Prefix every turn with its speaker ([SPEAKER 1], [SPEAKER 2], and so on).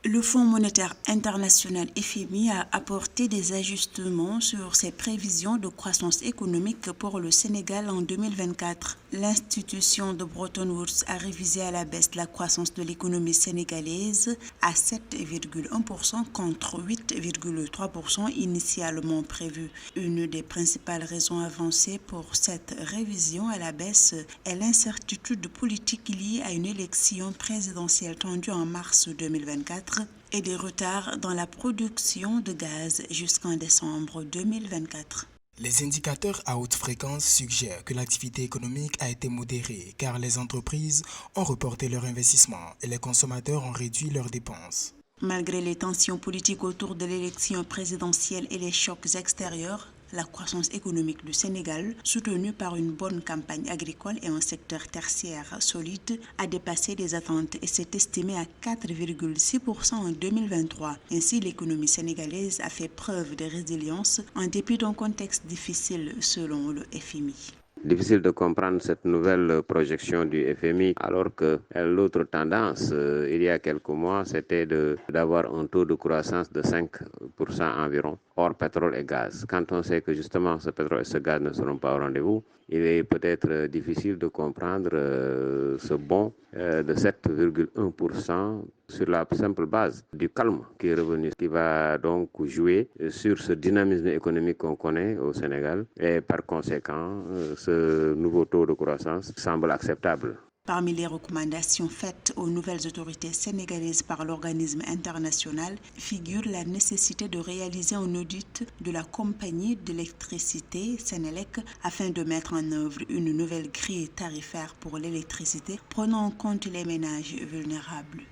[SPEAKER 1] Le Fonds monétaire international FMI a apporté des ajustements sur ses prévisions de croissance économique pour le Sénégal en 2024. L'institution de Bretton Woods a révisé à la baisse la croissance de l'économie sénégalaise à 7,1% contre 8,3% initialement prévu. Une des principales raisons avancées pour cette révision à la baisse est l'incertitude politique liée à une élection présidentielle tendue en mars 2024 et des retards dans la production de gaz jusqu'en décembre 2024.
[SPEAKER 2] Les indicateurs à haute fréquence suggèrent que l'activité économique a été modérée car les entreprises ont reporté leurs investissements et les consommateurs ont réduit leurs dépenses.
[SPEAKER 1] Malgré les tensions politiques autour de l'élection présidentielle et les chocs extérieurs, la croissance économique du Sénégal, soutenue par une bonne campagne agricole et un secteur tertiaire solide, a dépassé les attentes et s'est estimée à 4,6% en 2023. Ainsi, l'économie sénégalaise a fait preuve de résilience en dépit d'un contexte difficile selon le FMI.
[SPEAKER 3] Difficile de comprendre cette nouvelle projection du FMI alors que l'autre tendance, il y a quelques mois, c'était d'avoir un taux de croissance de 5% environ, hors pétrole et gaz. Quand on sait que justement ce pétrole et ce gaz ne seront pas au rendez-vous, il est peut-être difficile de comprendre ce bond de 7,1% sur la simple base du calme qui est revenu, qui va donc jouer sur ce dynamisme économique qu'on connaît au Sénégal et par conséquent, ce nouveau taux de croissance semble acceptable.
[SPEAKER 1] Parmi les recommandations faites aux nouvelles autorités sénégalaises par l'organisme international figure la nécessité de réaliser un audit de la compagnie d'électricité Sénélec afin de mettre en œuvre une nouvelle grille tarifaire pour l'électricité prenant en compte les ménages vulnérables.